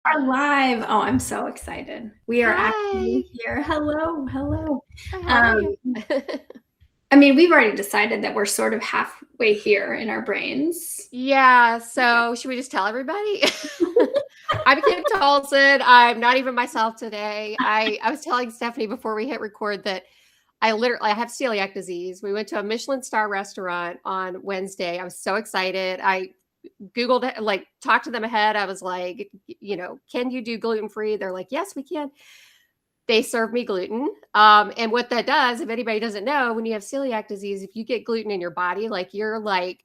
Are live. Oh, I'm so excited. We are Hi. actually here. Hello, hello. Hi, how are you? Um, I mean, we've already decided that we're sort of halfway here in our brains. Yeah, Yeah. so should we just tell everybody? I'm Kim Tolson. I'm not even myself today. I was telling Stephanie before we hit record that I have celiac disease. We went to a Michelin star restaurant on Wednesday. I was so excited. I Googled it, like talked to them ahead. I was like, can you do gluten free? They're like, yes, we can. They serve me gluten. And what that does, if anybody doesn't know, when you have celiac disease, if you get gluten in your body, like you're like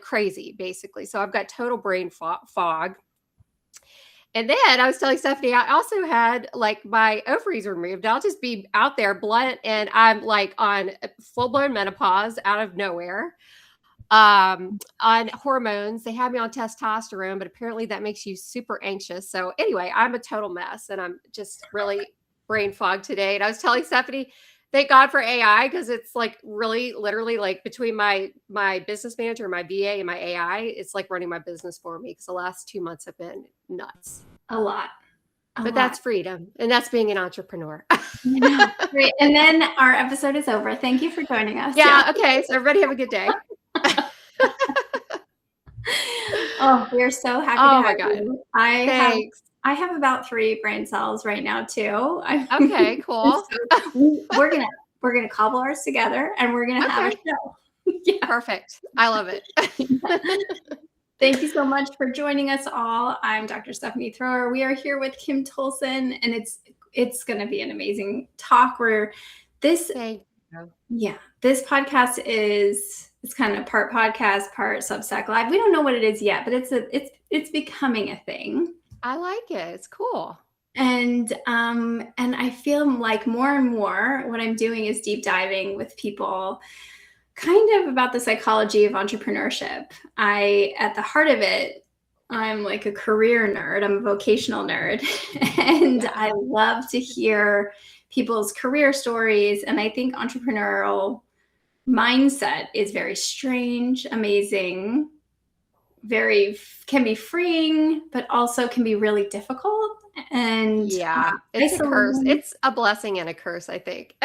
crazy, basically. So I've got total brain fog. And then I was telling Stephanie, I also had like my ovaries removed. I'll just be out there blunt, and I'm like on full blown menopause out of nowhere. On hormones, they had me on testosterone, but apparently that makes you super anxious. So anyway, I'm a total mess, and I'm just really brain fog today. And I was telling Stephanie, thank God for AI, because it's like really literally like between my business manager, my VA, and my AI, it's like running my business for me, because the last 2 months have been nuts. A lot, a But lot. that's freedom, and that's being an entrepreneur. You know, great. And then our episode is over. Thank you for joining us. Yeah. Yeah, okay, so everybody have a good day. Oh, we're so happy to Oh have my God. you. I have Thanks. I have about 3 brain cells right now too. Okay, And cool. so we're gonna cobble ours together and we're gonna have a Okay. show. Yeah. Perfect. I love it. Thank you so much for joining us all. I'm Dr. Stephanie Thrower. We are here with Kim Tolson, and it's going to be an amazing talk. Where this, Thank you. yeah, this podcast is it's kind of part podcast, part Substack Live. We don't know what it is yet, but it's becoming a thing. I like it. It's cool. And I feel like more and more what I'm doing is deep diving with people kind of about the psychology of entrepreneurship. At the heart of it, I'm like a career nerd. I'm a vocational nerd. And Yeah. I love to hear people's career stories. And I think entrepreneurial mindset is very strange, amazing, can be freeing, but also can be really difficult and Yeah. It's a curse. isolating. It's a blessing and a curse, I think.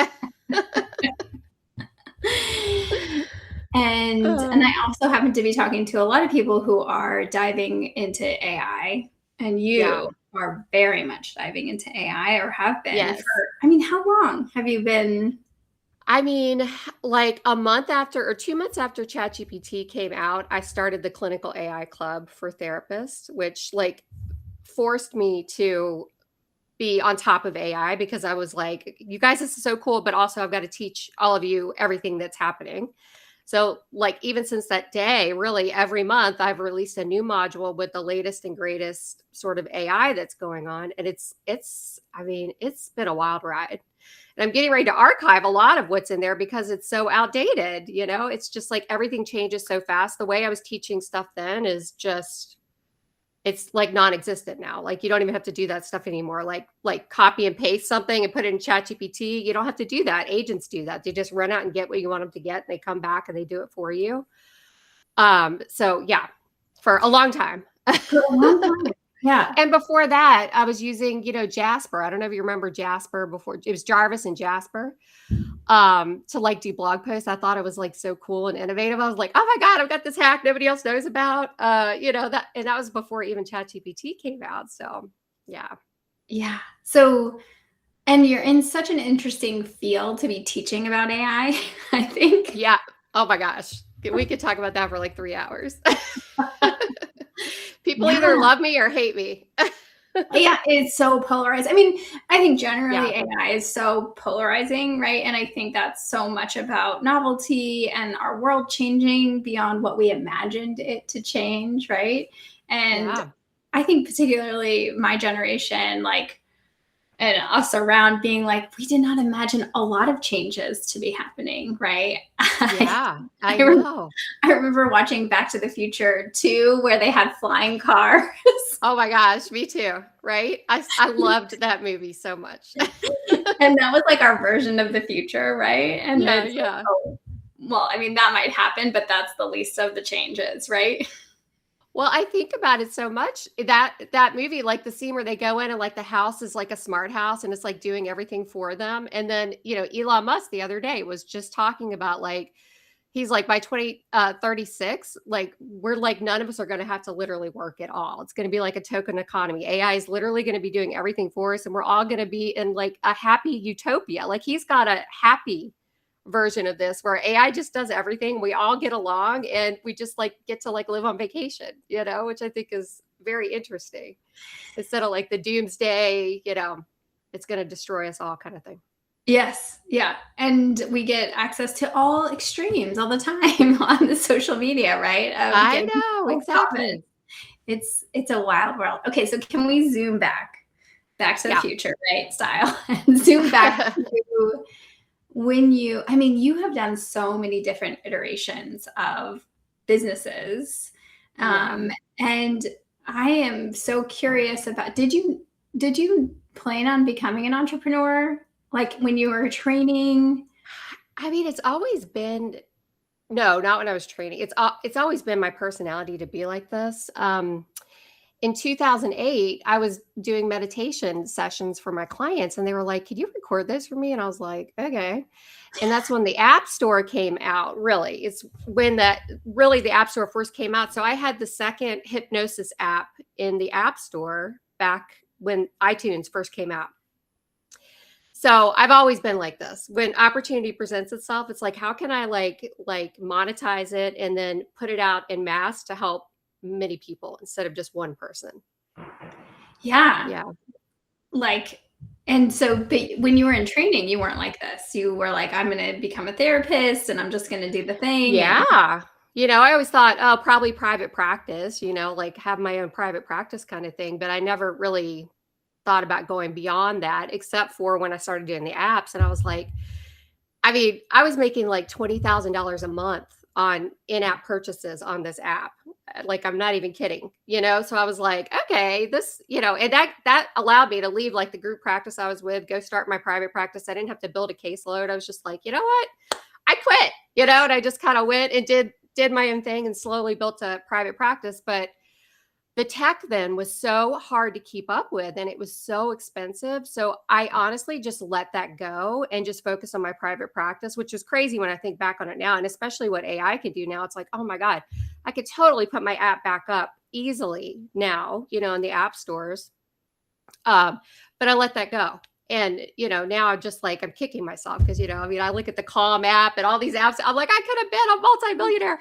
And I also happen to be talking to a lot of people who are diving into AI, and Yeah. you are very much diving into AI or have been Yes. for, I mean, how long have you been? I mean, like a month after or 2 months after ChatGPT came out, I started the Clinical AI Club for therapists, which like forced me to be on top of AI, because I was like, you guys, this is so cool, but also I've got to teach all of you everything that's happening. So, like, even since that day, really every month I've released a new module with the latest and greatest sort of AI that's going on. And I mean, it's been a wild ride. And I'm getting ready to archive a lot of what's in there because it's so outdated. It's just like everything changes so fast. The way I was teaching stuff then is just it's like non-existent now. Like you don't even have to do that stuff anymore. Like copy and paste something and put it in ChatGPT. You don't have to do that. Agents do that. They just run out and get what you want them to get. And they come back and they do it for you. So yeah, for a long time. For a long time. Yeah. And before that, I was using, Jasper. I don't know if you remember Jasper before. It was Jarvis and Jasper, to like do blog posts. I thought it was like so cool and innovative. I was like, oh my God, I've got this hack nobody else knows about. And that was before even ChatGPT came out. So yeah. Yeah. So, and you're in such an interesting field to be teaching about AI, I think. Yeah. Oh my gosh. We could talk about that for like 3 hours. People Yeah. either love me or hate me. Yeah, it's so polarized. I mean, I think generally Yeah. AI is so polarizing, right? And I think that's so much about novelty and our world changing beyond what we imagined it to change, right? And Yeah. I think particularly my generation, like, and us around being like, we did not imagine a lot of changes to be happening, right? Yeah. I I, know. I remember watching Back to the Future 2, where they had flying cars. Oh my gosh, me too. Right? I loved that movie so much. And that was like our version of the future, right? And Yeah, then it's like, yeah. oh, well, I mean, that might happen, but that's the least of the changes, right? Well, I think about it so much that movie, like the scene where they go in and like the house is like a smart house and it's like doing everything for them. And then, Elon Musk the other day was just talking about like, he's like by 2036, like we're like, none of us are going to have to literally work at all. It's going to be like a token economy. AI is literally going to be doing everything for us. And we're all going to be in like a happy utopia. Like he's got a happy version of this where AI just does everything. We all get along and we just like get to like live on vacation, which I think is very interesting. Instead of like the doomsday, it's going to destroy us all kind of thing. Yes. Yeah. And we get access to all extremes all the time on the social media, right? I know, exactly. It's a wild world. Okay. So can we zoom back to the Yeah. future, right? Style and zoom back to you have done so many different iterations of businesses. Yeah. And I am so curious about, did you plan on becoming an entrepreneur? Like when you were training? I mean, it's always been, no, not when I was training. It's always been my personality to be like this. In 2008, I was doing meditation sessions for my clients and they were like, "Could you record this for me?" And I was like, "Okay." And that's when the App Store came out, really. It's when the App Store first came out. So I had the second hypnosis app in the App Store back when iTunes first came out. So I've always been like this. When opportunity presents itself, it's like, how can I like monetize it and then put it out in mass to help many people instead of just one person? Yeah. Yeah. And so, but when you were in training, you weren't like this. You were like, I'm going to become a therapist and I'm just going to do the thing. Yeah. I always thought, oh, probably private practice, like have my own private practice kind of thing. But I never really thought about going beyond that, except for when I started doing the apps. And I was like, I mean, I was making like $20,000 a month on in-app purchases on this app. Like, I'm not even kidding, So I was like, okay, this, and that allowed me to leave like the group practice I was with, go start my private practice. I didn't have to build a caseload. I was just like, you know what? I quit, and I just kind of went and did my own thing and slowly built a private practice. But the tech then was so hard to keep up with and it was so expensive. So I honestly just let that go and just focus on my private practice, which is crazy when I think back on it now. And especially what AI can do now, it's like, oh my God, I could totally put my app back up easily now, in the app stores. But I let that go. And, now I'm just like, I'm kicking myself because, I look at the Calm app and all these apps. I'm like, I could have been a multi-millionaire.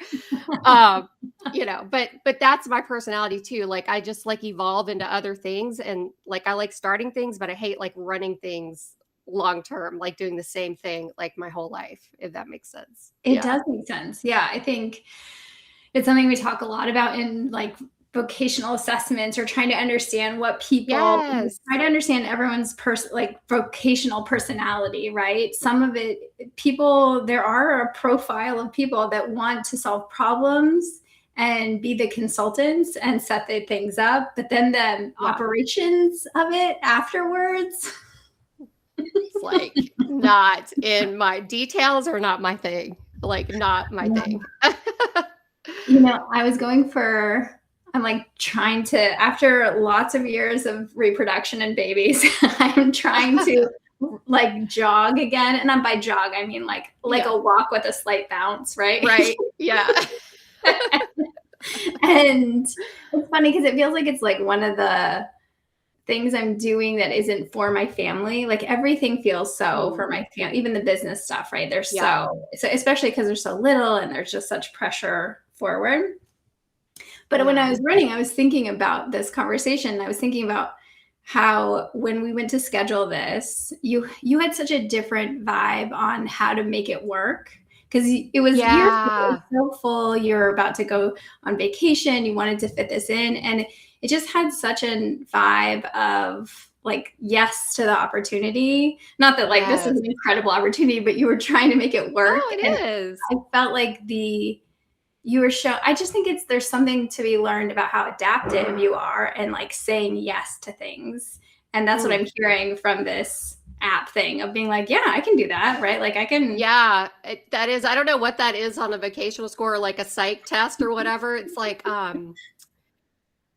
But that's my personality too. Like, I just like evolve into other things. And like, I like starting things, but I hate like running things long-term, like doing the same thing, like my whole life, if that makes sense. It does make sense. Yeah. I think it's something we talk a lot about in like vocational assessments or trying to understand what people try to understand everyone's vocational personality, right? Some of it, there are a profile of people that want to solve problems and be the consultants and set the things up, but then the operations of it afterwards. It's like not in my details or not my thing, like not my thing. I was going for, I'm like trying to, after lots of years of reproduction and babies, I'm trying to like jog again. And by jog, I mean like a walk with a slight bounce, right? Right. Yeah. And it's funny because it feels like it's like one of the things I'm doing that isn't for my family. Like everything feels so for my family, even the business stuff, right? They're so especially because they're so little and there's just such pressure forward. But when I was running, I was thinking about this conversation. I was thinking about how when we went to schedule this, you had such a different vibe on how to make it work. Because it was so full. You're about to go on vacation. You wanted to fit this in. And it just had such a vibe of like, yes to the opportunity. Not that like this is an incredible opportunity, but you were trying to make it work. Oh, it is. I felt like I just think there's something to be learned about how adaptive you are and like saying yes to things. And that's what I'm hearing from this app thing of being like, yeah, I can do that, right? Like I can. Yeah, that is, I don't know what that is on a vocational score, or like a psych test or whatever. It's like,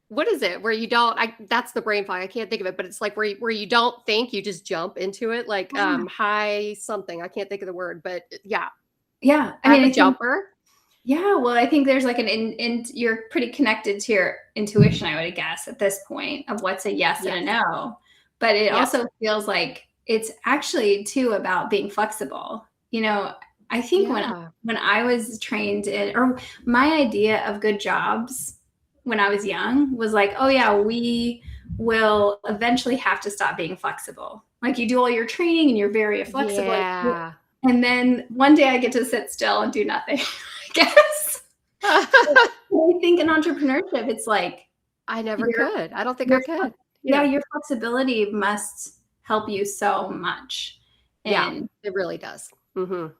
what is it where you don't, that's the brain fog. I can't think of it, but it's like where you don't think, you just jump into it. Like, Yeah. high something. I can't think of the word, but yeah, Yeah. I I have mean, a I think, jumper. yeah, well, I think there's like in you're pretty connected to your intuition, I would guess, at this point of what's a yes and a Yes. no. But it Yes. also feels like it's actually too about being flexible. I think Yeah. when I was trained in, or my idea of good jobs when I was young was like, oh yeah, we will eventually have to stop being flexible. Like you do all your training and you're very flexible. Yeah. And then one day I get to sit still and do nothing, I guess. I think in entrepreneurship, it's like I never your could. I don't think I your could. yeah, Yeah. your flexibility must help you so much. Yeah, And it really does. Mhm.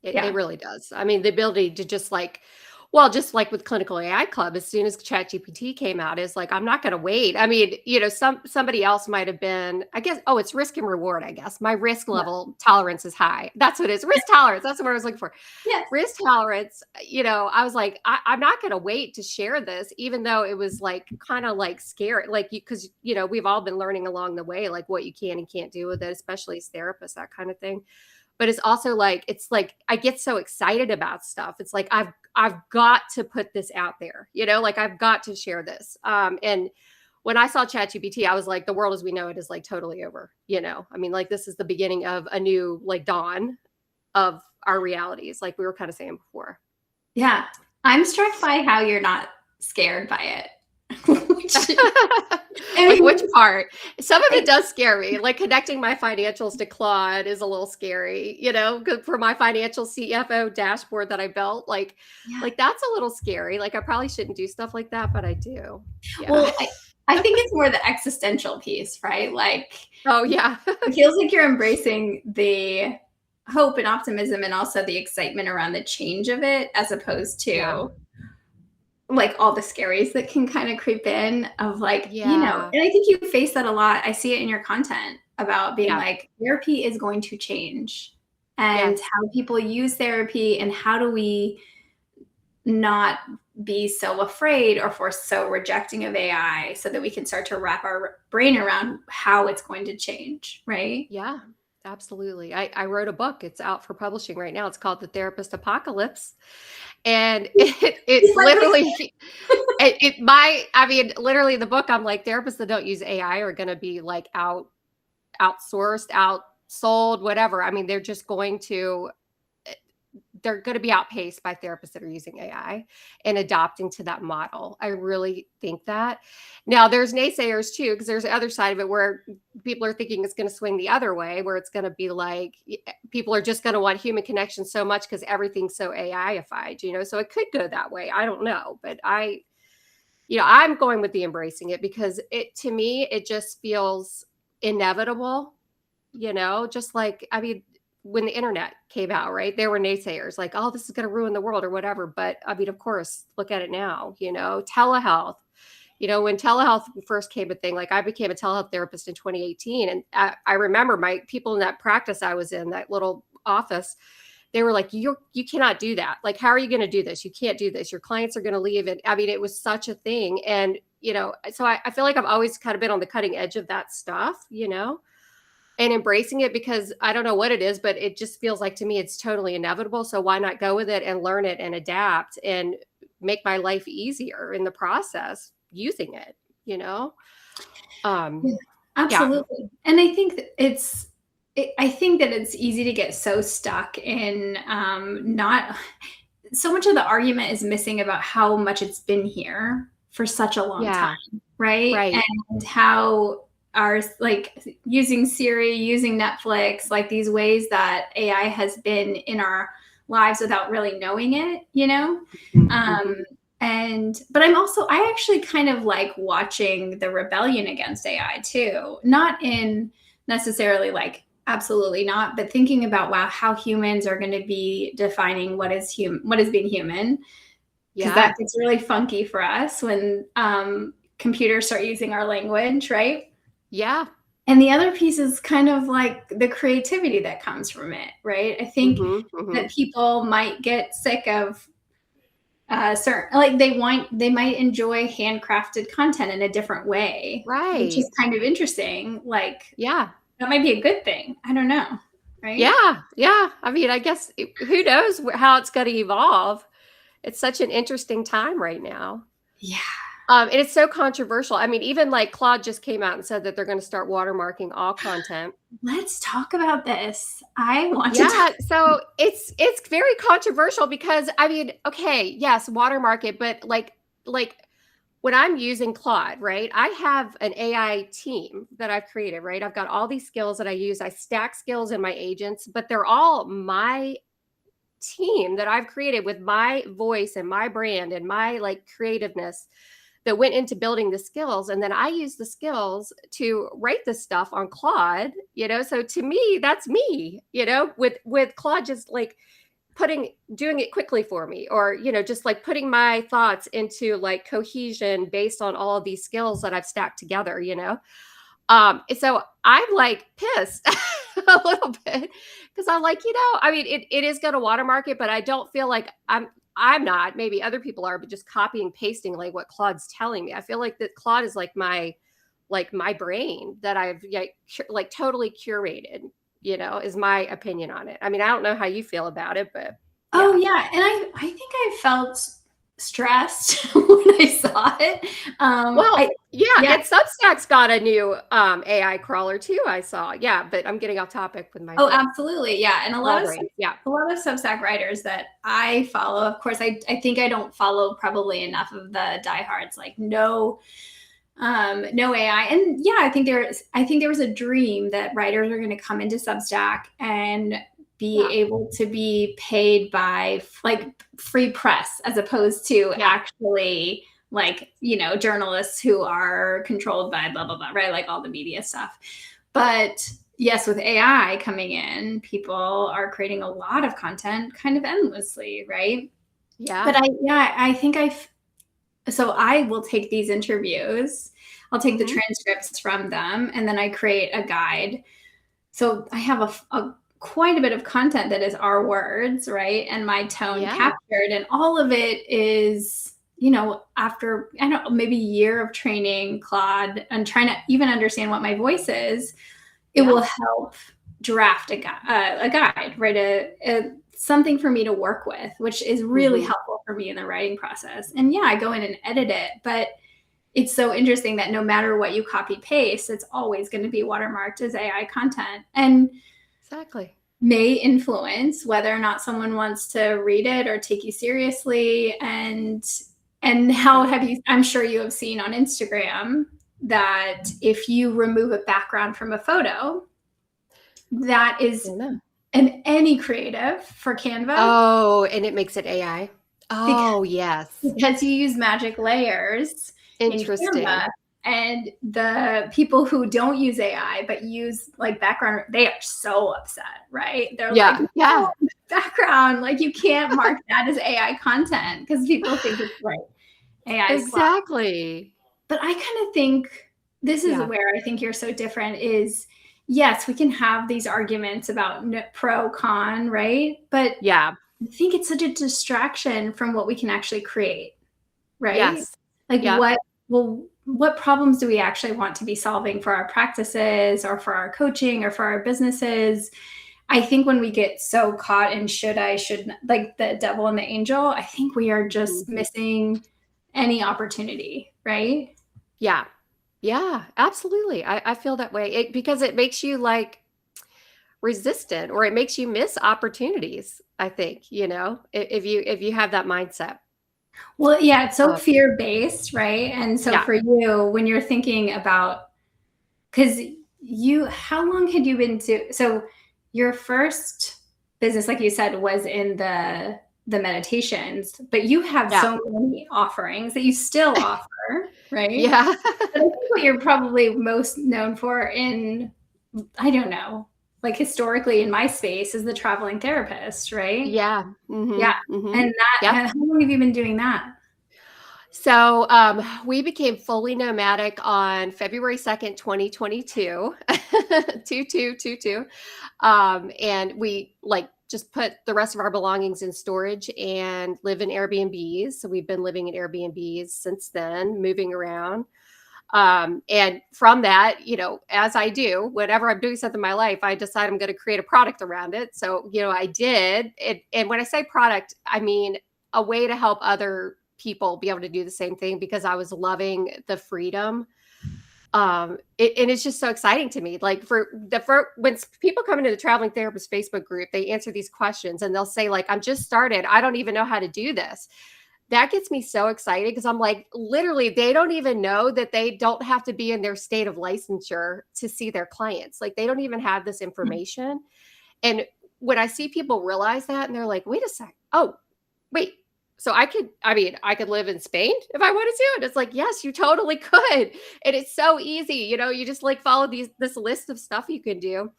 It yeah, really does. I mean, the ability to just like, well, just like with Clinical AI Club, as soon as ChatGPT came out, is like, I'm not going to wait. I mean, somebody else might have been, I guess, oh, it's risk and reward, I guess. My risk yeah, level tolerance is high. That's what it is. Risk tolerance. That's what I was looking for. yes, Risk tolerance, I was like, I'm not going to wait to share this, even though it was like kind of like scary, like because we've all been learning along the way, like what you can and can't do with it, especially as therapists, that kind of thing. But it's like I get so excited about stuff. It's like I've got to put this out there, like I've got to share this. And when I saw ChatGPT, I was like, the world as we know it is like totally over. I mean, like this is the beginning of a new like dawn of our realities, like we were kind of saying before. yeah. I'm struck by how you're not scared by it. Which, I Like which mean, part? Some of it does scare me. Like connecting my financials to Claude is a little scary, for my financial CFO dashboard that I built. yeah. Like that's a little scary. Like I probably shouldn't do stuff like that, but I do. Yeah. Well, I think it's more the existential piece, right? Like Oh yeah. it feels like you're embracing the hope and optimism and also the excitement around the change of it, as opposed Yeah. to like all the scaries that can kind of creep in of like, Yeah. and I think you face that a lot. I see it in your content about being Yeah. like, therapy is going to change and Yes. how people use therapy and how do we not be so afraid or so rejecting of AI so that we can start to wrap our brain around how it's going to change, right? Yeah. Absolutely. I wrote a book. It's out for publishing right now. It's called The Therapist Apocalypse. And it's It's like literally I mean, literally in the book, I'm like, therapists that don't use AI are going to be like outsourced, outsold, whatever. I mean, they're going to be outpaced by therapists that are using AI and adopting to that model. I really think that. Now, there's naysayers too, because there's the other side of it where people are thinking it's going to swing the other way, where it's going to be like people are just going to want human connection so much because everything's so AI-ified, so it could go that way. I don't know, but I'm going with the embracing it because to me, it just feels inevitable, just like, I mean, when the internet came out, right? There were naysayers like, oh, this is going to ruin the world or whatever. But I mean, of course, look at it now, telehealth, when telehealth first came a thing, like I became a telehealth therapist in 2018. And I remember my people in that practice I was in, that little office, they were like, you cannot do that. Like, how are you going to do this? You can't do this. Your clients are going to leave. And I mean, it was such a thing. And, so I feel like I've always kind of been on the cutting edge of that stuff, and embracing it because I don't know what it is, but it just feels like to me it's totally inevitable. So why not go with it and learn it and adapt and make my life easier in the process using it, Yeah, Yeah. absolutely. And I think that I think that it's easy to get so stuck in not so much of the argument is missing about how much it's been here for such a long time, Yeah. right? Right. And how our like using Siri, using Netflix, like these ways that AI has been in our lives without really knowing it, Mhm. but I actually kind of like watching the rebellion against AI too, not in necessarily like absolutely not, but thinking about wow, how humans are going to be defining what is being human, because Yeah. that gets really funky for us when computers start using our language, right? Yeah. And the other piece is kind of like the creativity that comes from it, right? I think Mhm. that Mhm. people might get sick of certain, like they might enjoy handcrafted content in a different way, which is Right. kind of interesting. Like Yeah. that might be a good thing. I don't know, right? Yeah. Yeah. I mean, I guess who knows how it's going to evolve. It's such an interesting time right now. Yeah. And it's so controversial. I mean, even like Claude just came out and said that they're going to start watermarking all content. Let's talk about this. I want to talk. Yeah, so it's very controversial because I mean, okay, yes, watermark it, but like when I'm using Claude, right? I have an AI team that I've created, right? I've got all these skills that I use. I stack skills in my agents, but they're all my team that I've created with my voice and my brand and my like creativeness that went into building the skills. And then I use the skills to write the stuff on Claude, you know. So to me, that's me, you know, with Claude just like doing it quickly for me, or you know, just like putting my thoughts into like cohesion based on all of these skills that I've stacked together, you know. So I'm like pissed a little bit because I'm like, you know, I mean, it is going to watermark it, but I don't feel like I'm not, maybe other people are, but just copying, pasting like what Claude's telling me. I feel like that Claude is like my brain that I've like totally curated, you know, is my opinion on it. I mean, I don't know how you feel about it, but Oh yeah. yeah, and I think I felt stressed when I saw it. Well, I yeah, Yeah. and Substack's got a new AI crawler too, I saw. Yeah, but I'm getting off topic with my Oh, absolutely. Yeah. And blabbering. Yeah. a lot of Substack writers that I follow, of course, I think I don't follow probably enough of the diehards, like no AI. And yeah, I think there was a dream that writers are going to come into Substack and be Yeah. able to be paid by like free press as opposed to Yeah. actually like, you know, journalists who are controlled by blah blah blah, right? Like all the media stuff. But yes, with AI coming in, people are creating a lot of content kind of endlessly, right? Yeah. But I think so I will take these interviews, I'll take the Mhm. transcripts from them, and then I create a guide. So I have a quite a bit of content that is our words, right? And my tone Yeah. captured, and all of it is, you know, after I don't know, maybe a year of training Claude and trying to even understand what my voice is, it Yeah. will help draft a guide, right? Something for me to work with, which is really Mhm. helpful for me in the writing process. And yeah, I go in and edit it, but it's so interesting that no matter what you copy paste, it's always going to be watermarked as AI content and Exactly. may influence whether or not someone wants to read it or take you seriously. And how Yeah. have you, I'm sure you have seen on Instagram that if you remove a background from a photo, that I is don't know. in any creative for Canva Oh, and it makes it AI? because Oh, yes. you use magic layers in Canva. Interesting. And the people who don't use AI but use like background, they are so upset, right? They're like, Yeah. Yeah. no, background, like you can't mark that as AI content because people think it's like AI slop. Exactly. But I kind of think this is Yeah. where I think you're so different is yes, we can have these arguments about pro con, right? But Yeah. I think it's such a distraction from what we can actually create, right? Yes. Like Yep. what problems do we actually want to be solving for our practices or for our coaching or for our businesses? I think when we get so caught in should like the devil and the angel, I think we are just Mhm. missing any opportunity, right? Yeah. Yeah, absolutely. I feel that way. Because it makes you like resistant or it makes you miss opportunities, I think, you know, if you have that mindset. Well, yeah, it's so Uh, fear based, right? And so yeah. for you, when you're thinking about, because how long had you been so your first business, like you said, was in the meditations, but you have Yeah. so many offerings that you still offer, right? Yeah. But I think what you're probably most known for in, I don't know, like historically in my space is the traveling therapist, right? Yeah. Yeah. Mhm. Mhm. And Yep. how long have you been doing that? So, we became fully nomadic on February 2nd, 2022, 2222. And we like just put the rest of our belongings in storage and live in Airbnbs. So we've been living in Airbnbs since then, moving around. And from that, as I do, whenever I'm doing something in my life, I decide I'm going to create a product around it. So, I did it. And when I say product, I mean a way to help other people be able to do the same thing, because I was loving the freedom. And it's just so exciting to me. Like when people come into the traveling therapist Facebook group, they answer these questions and they'll say like, I'm just started. I don't even know how to do this. That gets me so excited, because I'm like, literally, they don't even know that they don't have to be in their state of licensure to see their clients. Like, they don't even have this information. And when I see people realize that, and they're like, wait a sec. Oh, wait. So I could live in Spain if I wanted to. And it's like, yes, you totally could. And it's so easy. You just like follow this list of stuff you can do.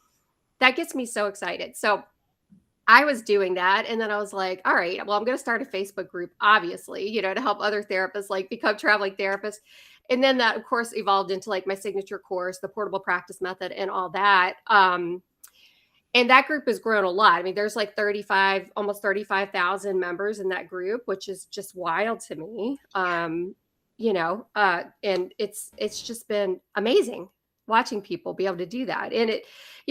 That gets me so excited. So I was doing that. And then I was like, all right, well, I'm going to start a Facebook group, obviously, to help other therapists like become traveling therapists. And then that, of course, evolved into like my signature course, the portable practice method, and all that. And that group has grown a lot. I mean, there's like almost 35,000 members in that group, which is just wild to me. And it's just been amazing watching people be able to do that. And it,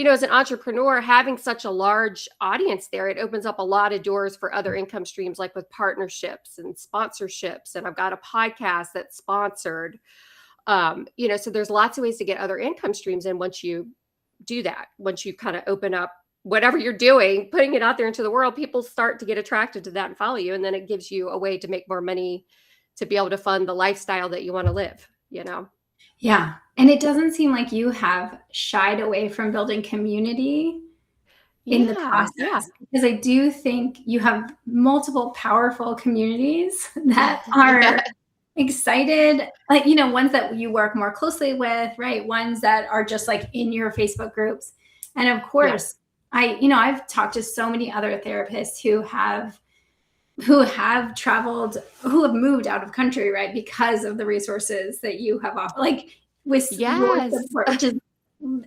as an entrepreneur, having such a large audience there, it opens up a lot of doors for other income streams, like with partnerships and sponsorships. And I've got a podcast that's sponsored, so there's lots of ways to get other income streams. And once you do that, once you kind of open up whatever you're doing, putting it out there into the world, people start to get attracted to that and follow you. And then it gives you a way to make more money to be able to fund the lifestyle that you want to live, Yeah. And it doesn't seem like you have shied away from building community in the process, because I do think you have multiple powerful communities that are excited, like, ones that you work more closely with, right? Ones that are just like in your Facebook groups. And of course, I've talked to so many other therapists who have traveled, who have moved out of country, right? Because of the resources that you have offered, like with your support, which is,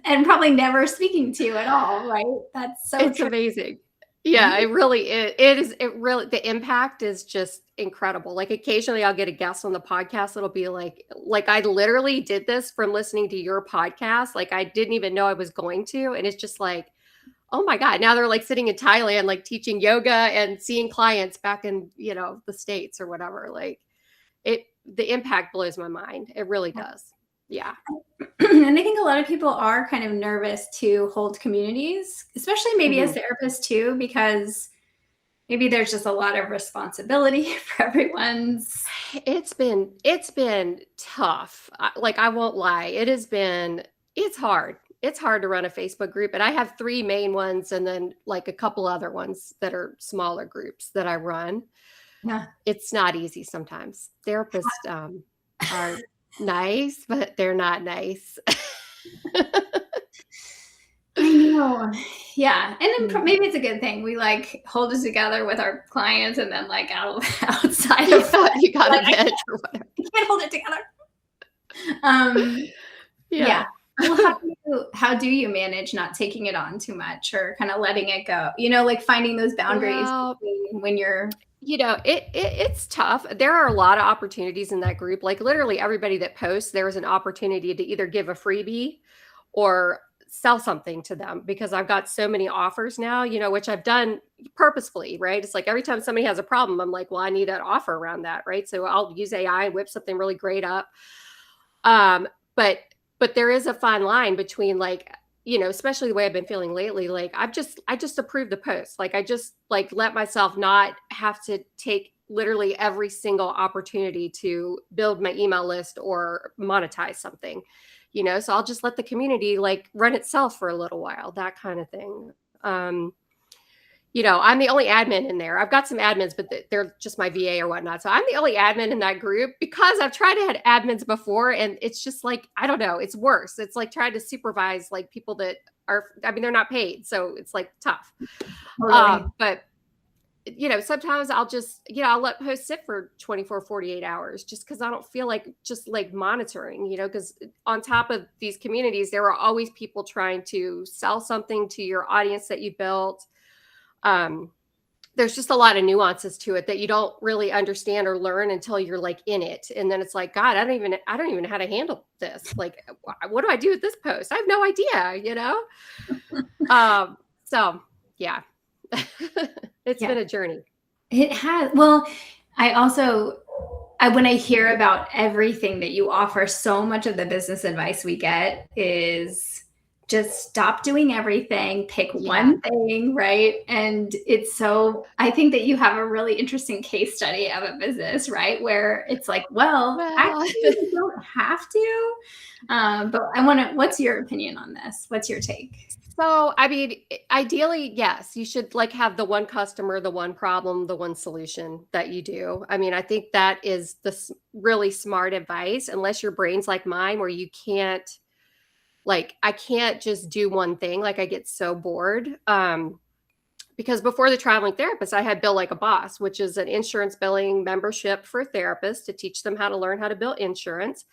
and probably never speaking to you at all, right? That's so it's amazing. Yeah, it really is. The impact is just incredible. Like, occasionally I'll get a guest on the podcast. It'll be like I literally did this from listening to your podcast. Like, I didn't even know I was going to. And it's just like, oh my God, now they're like sitting in Thailand, like teaching yoga and seeing clients back in, the States or whatever. Like, the impact blows my mind. It really does. Yeah. And I think a lot of people are kind of nervous to hold communities, especially maybe as therapists too, because maybe there's just a lot of responsibility for everyone's. It's been tough. Like, I won't lie. It's hard. It's hard to run a Facebook group. And I have 3 main ones and then like a couple other ones that are smaller groups that I run. Yeah. It's not easy sometimes. Therapists are nice, but they're not nice. I know. Yeah. And then maybe it's a good thing. We like hold it together with our clients, and then like outside of you got a edge or whatever. You can't hold it together. Yeah. Well, how do you manage not taking it on too much, or kind of letting it go? Like finding those boundaries when you're. It's tough. There are a lot of opportunities in that group. Like, literally everybody that posts, there is an opportunity to either give a freebie or sell something to them, because I've got so many offers now, which I've done purposefully, right? It's like every time somebody has a problem, I'm like, well, I need an offer around that, right? So I'll use AI and whip something really great up. But there is a fine line between like, especially the way I've been feeling lately, like I just approved the post. Like, I just like let myself not have to take literally every single opportunity to build my email list or monetize something, so I'll just let the community like run itself for a little while, that kind of thing. I'm the only admin in there. I've got some admins, but they're just my VA or whatnot. So I'm the only admin in that group, because I've tried to have admins before, and it's just like, I don't know, it's worse. It's like trying to supervise like people that are, they're not paid. So it's like tough. But sometimes I'll just, I'll let posts sit for 24, 48 hours just because I don't feel like just like monitoring, because on top of these communities, there are always people trying to sell something to your audience that you built. There's just a lot of nuances to it that you don't really understand or learn until you're like in it. And then it's like, God, I don't even know how to handle this. Like, what do I do with this post? I have no idea. So yeah, it's Yeah, been a journey. it has. Well, I also, when I hear about everything that you offer, so much of the business advice we get is just stop doing everything, pick Yeah. one thing, right? And I think that you have a really interesting case study of a business, right? Where it's like, well, Well, actually, you don't have to. But what's your opinion on this? What's your take? so I mean, ideally, yes, you should like have the one customer, the one problem, the one solution that you do. I mean, I think that is really smart advice, unless your brain's like mine, where you can't like I can't just do one thing. Like I get so bored. Because before the traveling therapist, I had Bill Like a Boss, which is an insurance billing membership for therapists to teach them how to learn how to bill insurance.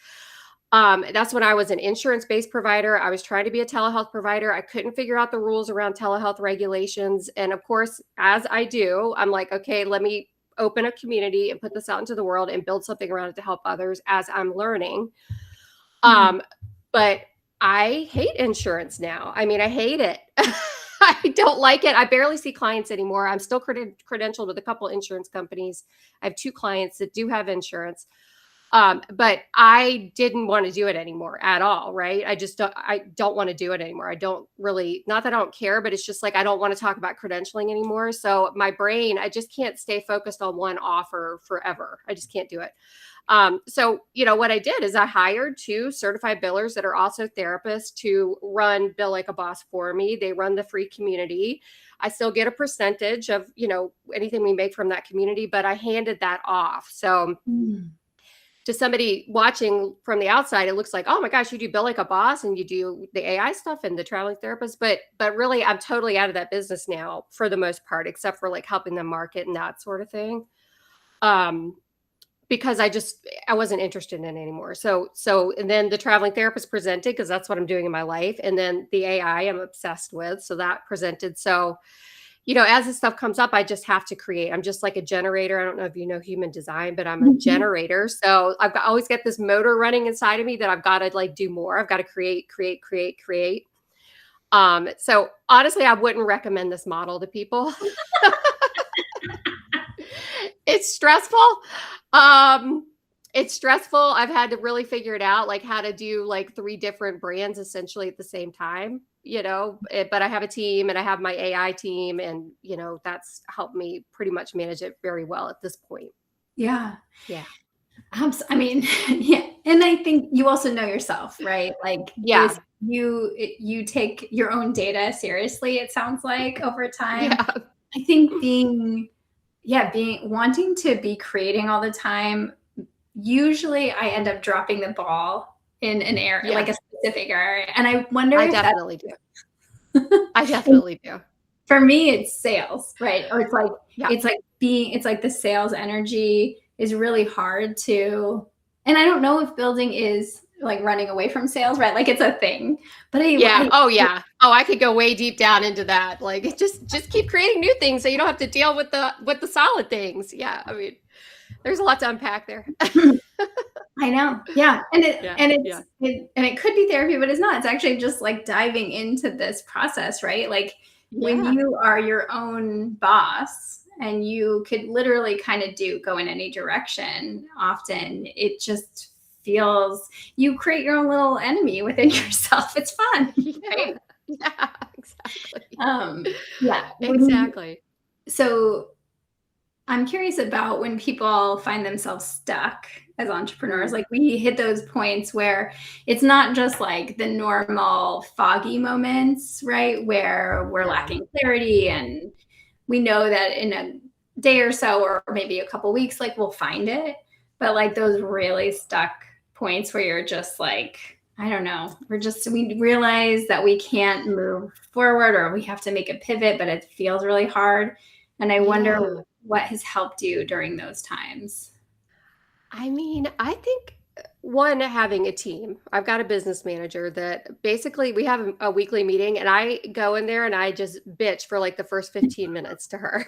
That's when I was an insurance-based provider. I was trying to be a telehealth provider. I couldn't figure out the rules around telehealth regulations. And of course, as I do, I'm like, okay, let me open a community and put this out into the world and build something around it to help others as I'm learning. Mm. But I hate insurance now. I mean, I hate it. I don't like it. I barely see clients anymore. I'm still credentialed with a couple insurance companies. I have 2 clients that do have insurance. But I didn't want to do it anymore at all, right? I don't want to do it anymore. I don't really, not that I don't care, but it's just like I don't want to talk about credentialing anymore. So my brain, I just can't stay focused on one offer forever. I just can't do it. So what I did is I hired 2 certified billers that are also therapists to run Bill Like a Boss for me. They run the free community. I still get a percentage of, anything we make from that community, but I handed that off. So Mm. to somebody watching from the outside, it looks like, oh my gosh, you do Bill Like a Boss and you do the AI stuff and the traveling therapist. But really, I'm totally out of that business now for the most part, except for like helping them market and that sort of thing. Um, because I wasn't interested in it anymore. And then the traveling therapist presented because that's what I'm doing in my life. And then the AI I'm obsessed with. So that presented. So as this stuff comes up, I just have to create. I'm just like a generator. I don't know if you know human design, but I'm a generator. So always got this motor running inside of me that I've got to like do more. I've got to create, create, create, create. So honestly, I wouldn't recommend this model to people. It's stressful. It's stressful. I've had to really figure it out, like how to do like 3 different brands essentially at the same time, but I have a team and I have my AI team and, that's helped me pretty much manage it very well at this point. Yeah. Yeah. I mean, yeah. And I think you also know yourself, right? Like Yeah. you take your own data seriously, it sounds like over time. Yeah. I think wanting to be creating all the time, usually I end up dropping the ball in an area, Yeah. like a specific area. And I wonder I if that's definitely do. I definitely do. for me, it's sales, right? Or Yeah. it's like the sales energy is really hard to, and I don't know if building is like running away from sales, right? Like it's a thing, but Yeah. Oh yeah. Oh, I could go way deep down into that. Like just keep creating new things so you don't have to deal with the solid things. Yeah. I mean, there's a lot to unpack there. I know. Yeah. And Yeah. it could be therapy, but it's not. It's actually just like diving into this process, right? Like when Yeah. you are your own boss and you could literally kind of go in any direction, often it just feels you create your own little enemy within yourself. It's fun. Yeah. Right? Yeah. Exactly. Yeah. Exactly. So I'm curious about when people find themselves stuck as entrepreneurs. Like we hit those points where it's not just like the normal foggy moments, right? Where we're lacking clarity and we know that in a day or so, or maybe a couple weeks, like we'll find it. But like those really stuck points where you're just like, I don't know, we realize that we can't move forward or we have to make a pivot, but it feels really hard. And I wonder what has helped you during those times. I mean, I think one, having a team. I've got a business manager that basically we have a weekly meeting, and I go in there and I just bitch for like the first 15 minutes to her.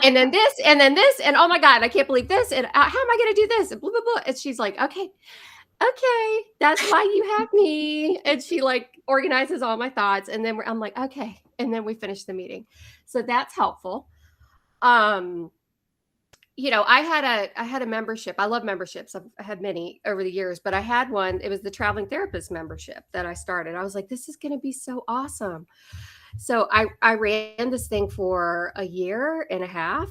And then this, and then this, and oh my God, I can't believe this. And how am I going to do this? And blah, blah, blah. And she's like, okay, that's why you have me. And she like organizes all my thoughts. And then I'm like, okay. And then we finish the meeting. So that's helpful. I had a membership. I love memberships. I've had many over the years, but I had one. It was the traveling therapist membership that I started. I was like, this is going to be so awesome. So I ran this thing for a year and a half.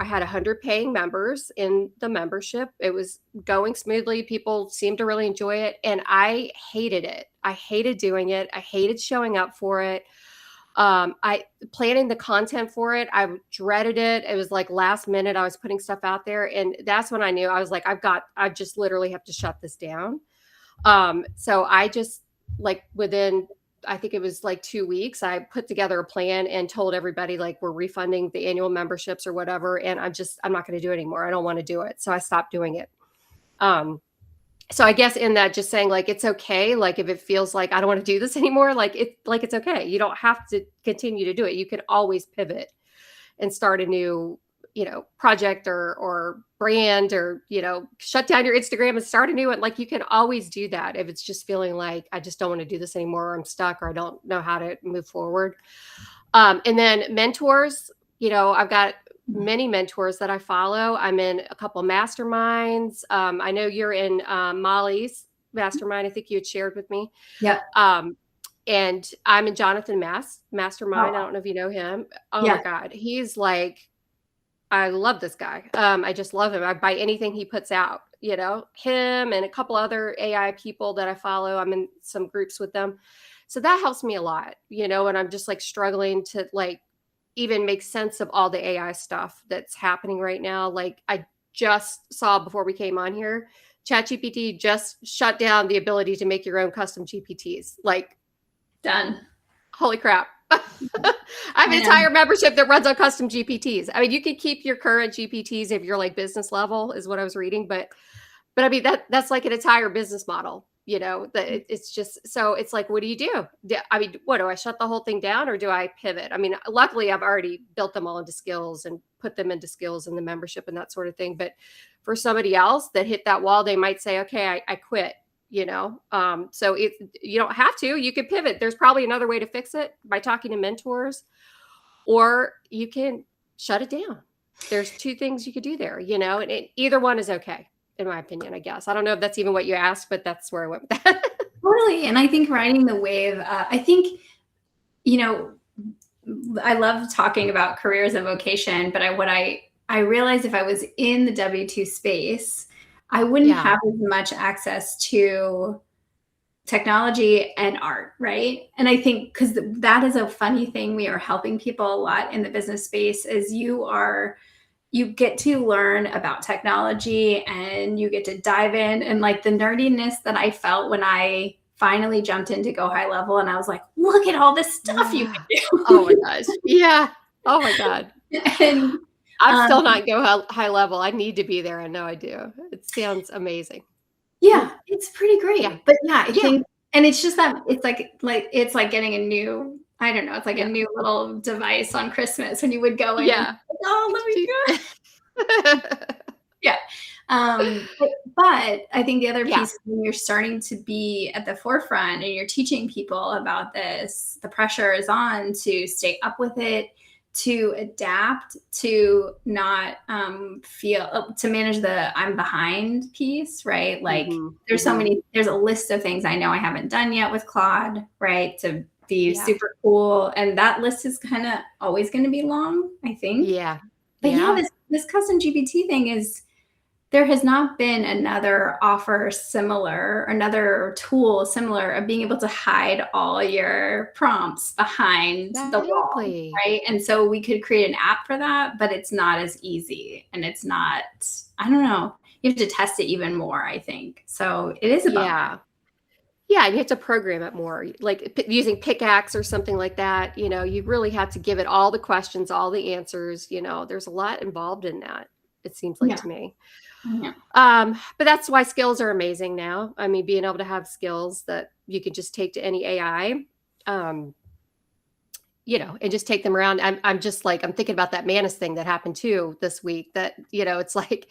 I had 100 paying members in the membership. It was going smoothly. People seemed to really enjoy it. And I hated it. I hated doing it. I hated showing up for it. I planning the content for it. I dreaded it. It was like last minute. I was putting stuff out there. And that's when I knew. I was like, I just literally have to shut this down. So I just like within, I think it was like 2 weeks, I put together a plan and told everybody like we're refunding the annual memberships or whatever. And I'm not going to do it anymore. I don't want to do it. So I stopped doing it. So I guess in that, just saying like, it's okay. Like if it feels like I don't want to do this anymore, it's okay. You don't have to continue to do it. You can always pivot and start a new, project or brand, or, shut down your Instagram and start a new one. Like you can always do that if it's just feeling like I just don't want to do this anymore, or I'm stuck, or I don't know how to move forward. And then mentors, I've got many mentors that I follow. I'm in a couple masterminds. I know you're in Molly's mastermind. I think you had shared with me. Yeah. And I'm in Jonathan mastermind. I don't know if you know him. Oh Yeah. my God. He's like, I love this guy. I just love him. I buy anything he puts out, him and a couple other AI people that I follow. I'm in some groups with them. So that helps me a lot, and I'm just like struggling to like even make sense of all the AI stuff that's happening right now. Like I just saw before we came on here, ChatGPT just shut down the ability to make your own custom GPTs. Like Done. Holy crap. I have an entire membership that runs on custom GPTs. I mean, you can keep your current GPTs if you're like business level is what I was reading, but I mean, that's like an entire business model, that it's just, so it's like, what do you do? I mean, what do I shut the whole thing down, or do I pivot? I mean, luckily I've already built them all into skills and put them into skills in the membership and that sort of thing. But for somebody else that hit that wall, they might say, okay, I quit. So you don't have to, you could pivot. There's probably another way to fix it by talking to mentors, or you can shut it down. There's two things you could do there, and either one is okay, in my opinion, I guess. I don't know if that's even what you asked, but that's where I went with that. Totally. And I think riding the wave, I think, I love talking about careers and vocation, but I realized if I was in the W-2 space, I wouldn't have as much access to technology and art, right? And I think because that is a funny thing, we are helping people a lot in the business space, is you get to learn about technology and you get to dive in, and like the nerdiness that I felt when I finally jumped in to go high level, and I was like, look at all this stuff you can do. Oh my gosh. Yeah. Oh my God. And I'm still not go high level. I need to be there. I know I do. It sounds amazing. Yeah, it's pretty great. Yeah. But yeah, I think, and it's just that it's like getting a new, I don't know, it's like a new little device on Christmas when you would go in. Yeah. Oh, let me do it. Yeah. But I think the other piece, when you're starting to be at the forefront and you're teaching people about this, the pressure is on to stay up with it, to adapt, to not to manage the I'm behind piece, right? Like there's there's a list of things I know I haven't done yet with Claude, right? To be super cool. And that list is kind of always going to be long, I think. Yeah. But this custom GPT thing is, there has not been another offer similar, another tool similar of being able to hide all your prompts behind the wall, right? And so we could create an app for that, but it's not as easy, and it's not, I don't know, you have to test it even more, I think. So it is about Yeah, and you have to program it more, like using pickaxe or something like that. You really have to give it all the questions, all the answers. There's a lot involved in that, it seems like to me. Yeah. But that's why skills are amazing now. I mean, being able to have skills that you can just take to any AI, um, and just take them around. I'm just like, I'm thinking about that Manus thing that happened too this week that, it's like,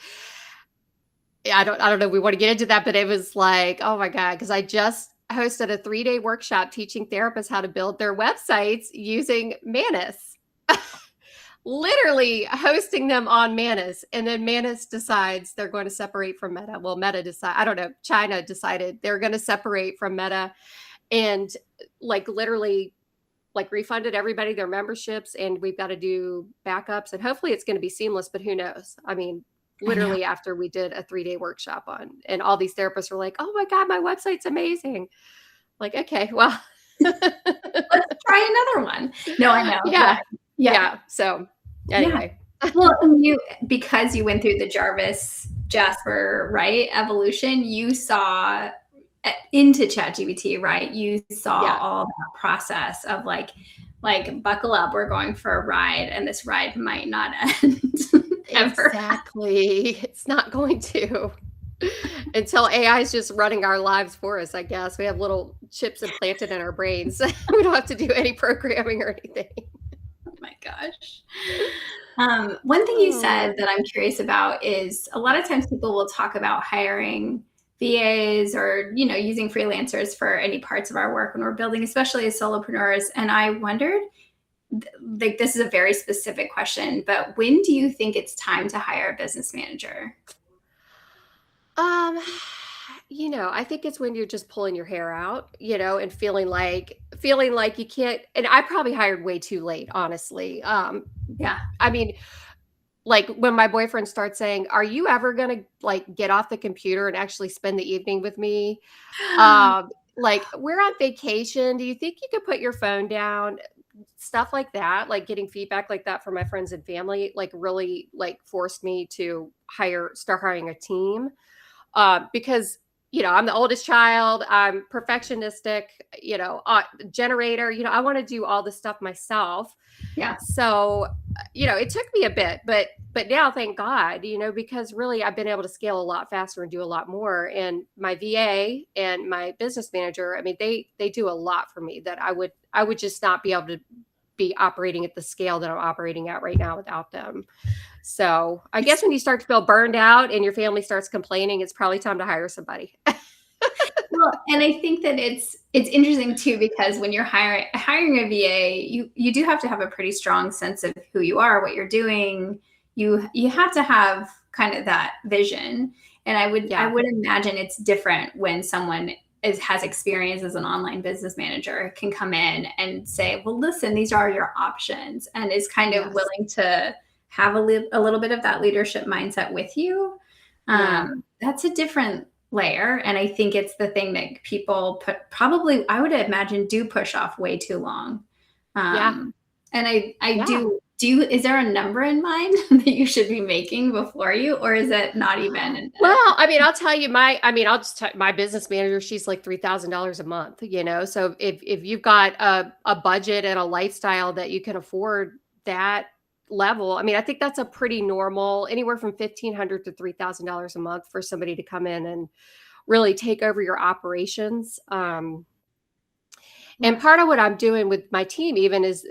I don't know if we want to get into that, but it was like, oh my God, because I just hosted a 3-day workshop teaching therapists how to build their websites using Manus. Literally hosting them on Manus, and then Manus decides they're going to separate from Meta. Well, I don't know, China decided they're going to separate from Meta, and like literally like refunded everybody their memberships, and we've got to do backups, and hopefully it's going to be seamless, but who knows? I mean, I know. literally after we did a 3-day workshop on, and all these therapists were like, oh my God, my website's amazing. Like, okay, well, Let's try another one. No, I know. yeah. Yeah. Yeah. So anyway. Yeah. Well, and because you went through the Jarvis Jasper, right, evolution, you saw into ChatGPT, right? You saw Yeah. all that process of like buckle up, we're going for a ride, and this ride might not end ever. Exactly. It's not going to until AI is just running our lives for us, I guess. We have little chips implanted in our brains. We don't have to do any programming or anything. Oh my gosh. One thing you said that I'm curious about is a lot of times people will talk about hiring VAs or, using freelancers for any parts of our work when we're building, especially as solopreneurs. And I wondered, like, this is a very specific question, but when do you think it's time to hire a business manager? Um, I think it's when you're just pulling your hair out, and feeling like you can't, and I probably hired way too late, honestly. Yeah. I mean, like when my boyfriend starts saying, "Are you ever going to like get off the computer and actually spend the evening with me?" Like, we're on vacation. Do you think you could put your phone down? Stuff like that, like getting feedback like that from my friends and family, like really like forced me to start hiring a team. Because I'm the oldest child, I'm perfectionistic, generator, I want to do all this stuff myself. Yeah. So, it took me a bit, but now thank God, because really I've been able to scale a lot faster and do a lot more. And my VA and my business manager, I mean, they do a lot for me that I would just not be able to be operating at the scale that I'm operating at right now without them. So I guess when you start to feel burned out and your family starts complaining, it's probably time to hire somebody. Well, and I think that it's interesting too, because when you're hiring a VA, you do have to have a pretty strong sense of who you are, what you're doing. You have to have kind of that vision. And I would imagine it's different when someone has experience as an online business manager, can come in and say, well, listen, these are your options, and is kind of willing to have a little bit of that leadership mindset with you. That's a different layer. And I think it's the thing that people probably, I would imagine, do push off way too long. And I do, is there a number in mind that you should be making before or is it not even? Well, I mean, I'll tell you I'll just tell my business manager, she's like $3,000 a month, so if you've got a budget and a lifestyle that you can afford that level, I mean, I think that's a pretty normal, anywhere from $1,500 to $3,000 a month for somebody to come in and really take over your operations. And part of what I'm doing with my team even is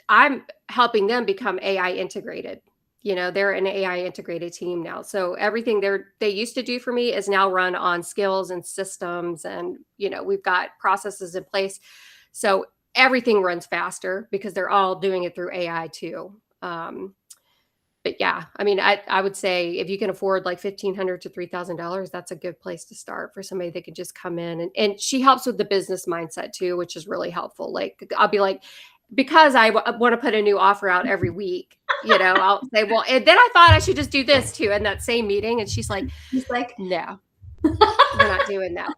I'm helping them become AI integrated. They're an AI integrated team now. So everything they used to do for me is now run on skills and systems. And, we've got processes in place. So everything runs faster because they're all doing it through AI too. But yeah, I mean, I would say if you can afford like $1,500 to $3,000, that's a good place to start for somebody that can just come in. And she helps with the business mindset too, which is really helpful. Like, I'll be like, because I want to put a new offer out every week, I'll say, well, and then I thought I should just do this too in that same meeting. And she's like, no, we're not doing that.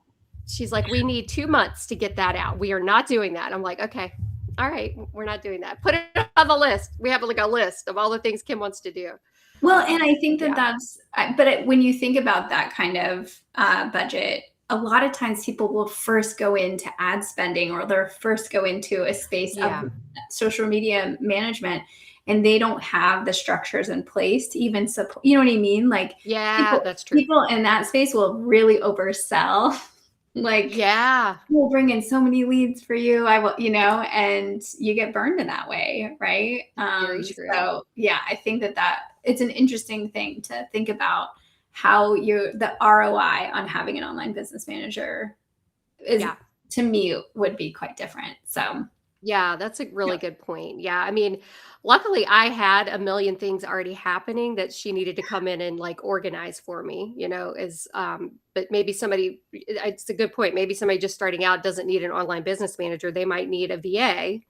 She's like, we need 2 months to get that out. We are not doing that. I'm like, okay, all right, we're not doing that. Put it on the list. We have like a list of all the things Kim wants to do. Well, and I think but when you think about that kind of budget, a lot of times people will first go into ad spending, or they'll first go into a space of social media management. and they don't have the structures in place to even support, you know what I mean? Like Yeah, people, that's true. people in that space will really oversell. Like, Yeah, we'll bring in so many leads for you. I will, and you get burned in that way, right? very true. So yeah, I think that it's an interesting thing to think about how the ROI on having an online business manager is, Yeah. to me, would be quite different. So Yeah, that's a yeah, really good point. Yeah, I mean, luckily I had a million things already happening that she needed to come in and like organize for me, as but maybe it's a good point. Maybe somebody just starting out doesn't need an online business manager. They might need a VA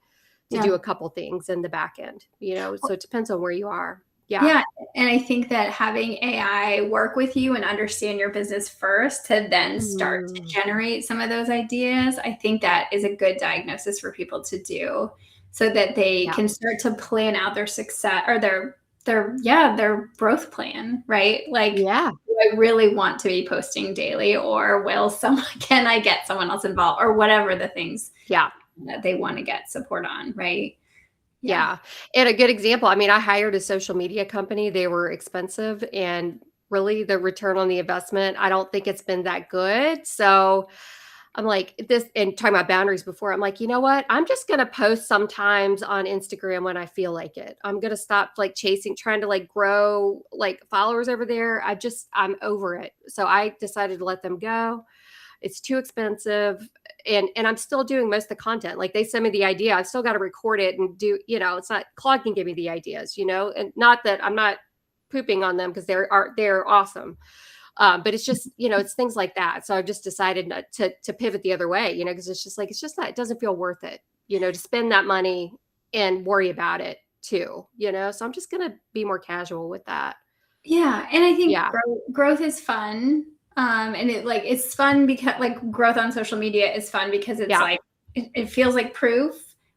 to do yeah. a couple things in the back end, so it depends on where you are. Yeah. Yeah, and I think that having AI work with you and understand your business first to then start to Mm, generate some of those ideas, I think that is a good diagnosis for people to do so that they yeah. can start to plan out their success or their growth plan, right? Like, Yeah. do I really want to be posting daily, or can I get someone else involved, or whatever the things Yeah. that they want to get support on, right? Yeah. Yeah, and a good example, I mean, I hired a social media company, they were expensive, and really the return on the investment, I don't think it's been that good, so I'm like, this and talking about boundaries before, I'm like, "You know what? I'm just gonna post sometimes on Instagram when I feel like it. I'm gonna stop, like, trying to, like, grow, like, followers over there. I'm over it." So I decided to let them go. It's too expensive, and I'm still doing most of the content. Like, they send me the idea, I've still gotta record it and it's not Claude can give me the ideas, and not that I'm not pooping on them because they're awesome. But it's just, it's things like that. So I've just decided not to pivot the other way, because it's just not, it doesn't feel worth it, to spend that money and worry about it too, So I'm just gonna be more casual with that. Yeah, and I think Yeah. growth is fun, and it's fun because growth on social media is fun because it's Yeah. like it feels like proof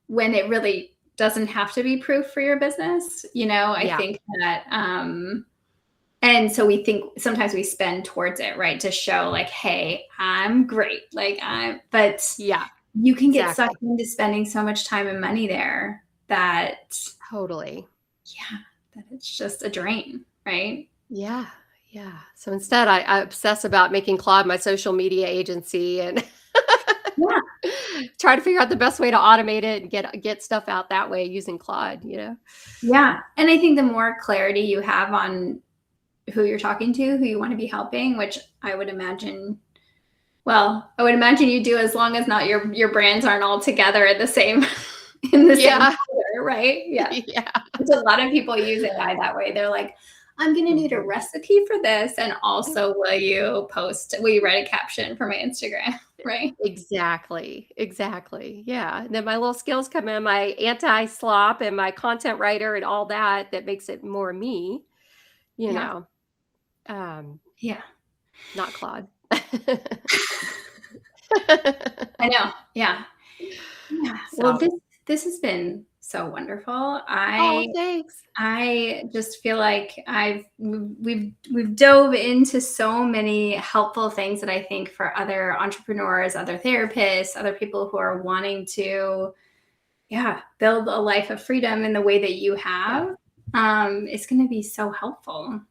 when it really doesn't have to be proof for your business. I Yeah. think that, and so we think sometimes we spend towards it, right, to show like, hey, I'm great, but Yeah. you can get sucked Exactly. into spending so much time and money there that, Totally. yeah, that it's just a drain, right? Yeah. Yeah. So instead, I obsess about making Claude my social media agency and Yeah. try to figure out the best way to automate it and get stuff out that way using Claude. Yeah, and I think the more clarity you have on who you're talking to, who you want to be helping, which I would imagine you do as long as not your brands aren't all together in the same in the same Yeah. folder, right? Yeah. Yeah. Which a lot of people use AI that way. They're like, I'm gonna need a Mhm. recipe for this, and also will you write a caption for my Instagram? Right? Exactly, exactly, yeah, and then my little skills come in, my anti-slop and my content writer and all that makes it more me, you Yeah. know, um, Yeah. not Claude. I know. Yeah. Yeah. Well, So this has been so wonderful. oh, thanks. I just feel like we've dove into so many helpful things that I think for other entrepreneurs, other therapists, other people who are wanting to, yeah, build a life of freedom in the way that you Yeah, have. It's going to be so helpful.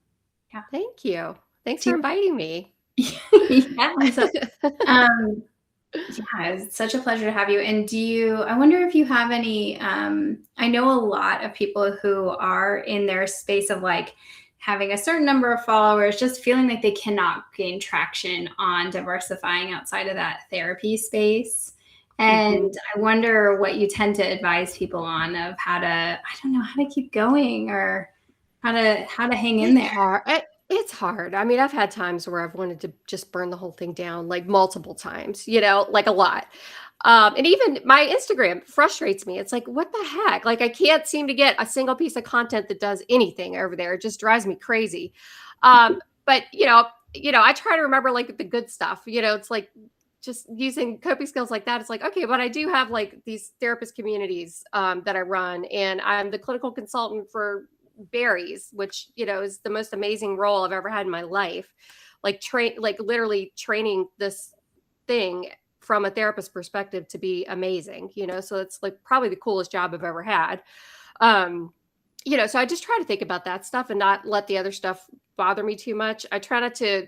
Yeah. thank you. Thanks for Do inviting me. yeah. So, um, yeah, it's such a pleasure to have you. And I wonder if you have any, I know a lot of people who are in their space of like having a certain number of followers, just feeling like they cannot gain traction on diversifying outside of that therapy space. And Mhm. I wonder what you tend to advise people on of I don't know, how to keep going or how to hang in It's there. hard. It's hard. I mean, I've had times where I've wanted to just burn the whole thing down, like multiple times, like a lot. And even my Instagram frustrates me. It's like, what the heck? Like, I can't seem to get a single piece of content that does anything over there. It just drives me crazy. But I try to remember like the good stuff. It's like just using coping skills like that. It's like, okay, but I do have like these therapist communities that I run, and I'm the clinical consultant for berries, which is the most amazing role I've ever had in my life. Like literally training this thing from a therapist perspective to be amazing. So it's like probably the coolest job I've ever had. Um, So I just try to think about that stuff and not let the other stuff bother me too much. I try not to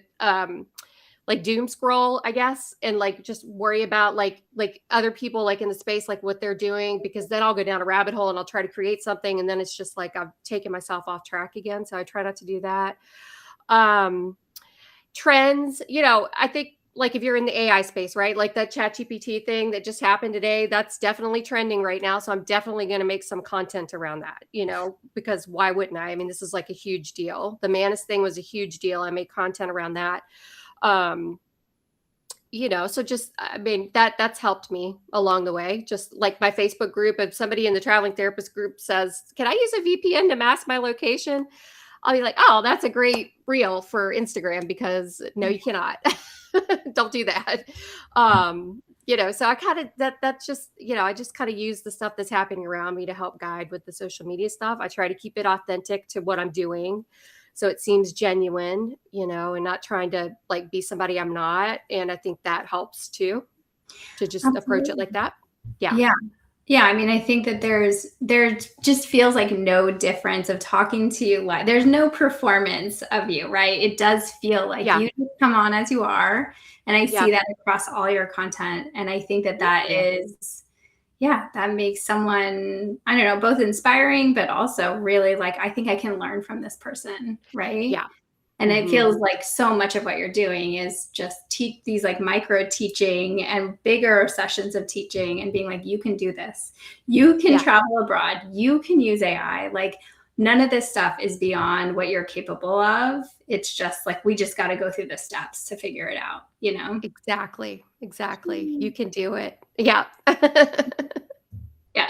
like doom scroll, I guess, and like just worry about like other people like in the space, like what they're doing, because then I'll go down a rabbit hole and I'll try to create something and then it's just like I've taken myself off track again. So I try not to do that. Um Trends, I think like if you're in the AI space, right? Like that chat GPT thing that just happened today, that's definitely trending right now. So I'm definitely going to make some content around that, because why wouldn't I? I mean, this is like a huge deal. The Manus thing was a huge deal. I made content around that. Um, so just, I mean, that's helped me along the way. Just like my Facebook group, if somebody in the traveling therapist group says, can I use a VPN to mask my location? I'll be like, oh, that's a great reel for Instagram, because no, you cannot. Don't do that. So I kind of that's just, I just kind of use the stuff that's happening around me to help guide with the social media stuff. I try to keep it authentic to what I'm doing. So it seems genuine, and not trying to like be somebody I'm not. And I think that helps too, to just approach it like that. Yeah. Yeah. Yeah, I mean, I think that there just feels like no difference of talking to you. There's no performance of you, right? It does feel like Yeah. you just come on as you are. And I see Yeah. that across all your content. And I think that that makes someone, I don't know, both inspiring, but also really like, I think I can learn from this person, right? Yeah. And it feels like so much of what you're doing is just teach these like micro teaching and bigger sessions of teaching and being like, you can do this. You can travel abroad. You can use AI. Like none of this stuff is beyond what you're capable of. It's just like, we just got to go through the steps to figure it out, Exactly. You can do it. Yeah. Yeah.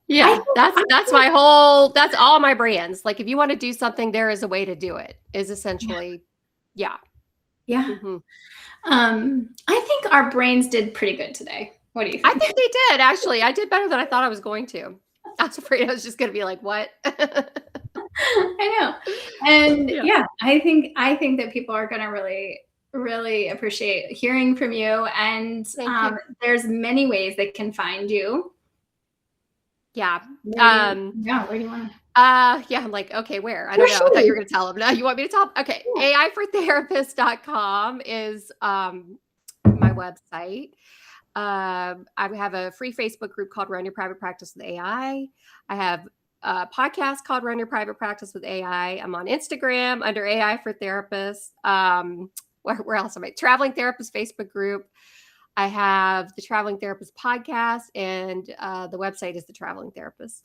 Yeah, that's all my brands. Like if you want to do something, there is a way to do it, is essentially. Yeah. Yeah. I think our brains did pretty good today. What do you think? I think they did, actually. I did better than I thought I was going to. I was afraid I was just going to be like, what? I know. And I think that people are going to really, really appreciate hearing from you. And there's many ways they can find you. Yeah. Where do you want to? I'm like, okay, where? I don't know. I thought you were going to tell them. No, you want me to tell them? Okay. Yeah. AIfortherapist.com is my website. I have a free Facebook group called Run Your Private Practice with AI. I have a podcast called Run Your Private Practice with AI. I'm on Instagram under AI for Therapists. Where else am I? Traveling Therapist Facebook group. I have the Traveling Therapist podcast, and the website is the Traveling Therapist.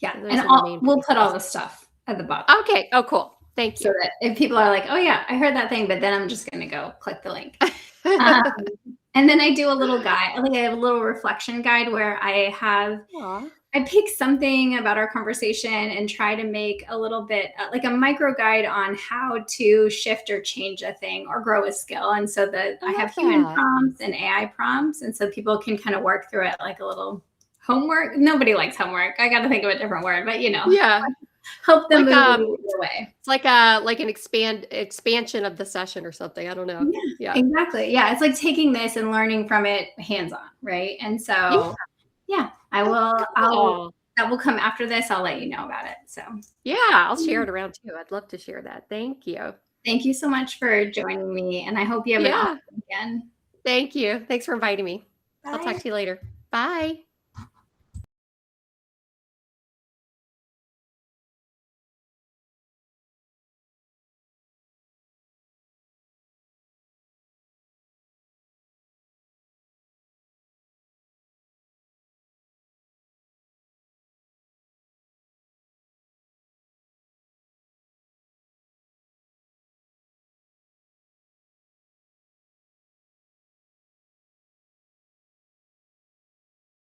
Yeah, so and we'll put all the stuff at the bottom. Okay. Oh, cool. Thank you. So that if people are like, oh yeah, I heard that thing, but then I'm just going to go click the link. And then I do a little guide. I have a little reflection guide where I pick something about our conversation and try to make a little bit like a micro guide on how to shift or change a thing or grow a skill. And so I have human prompts and AI prompts. And so people can kind of work through it like a little homework. Nobody likes homework. I got to think of a different word, but help them move away. It's like an expansion of the session or something. I don't know. Yeah, exactly. Yeah. It's like taking this and learning from it hands-on. Right. And so I will, that will come after this. I'll let you know about it. So I'll share it around too. I'd love to share that. Thank you. Thank you so much for joining me. And I hope you have an awesome weekend. Thank you. Thanks for inviting me. Bye. I'll talk to you later. Bye.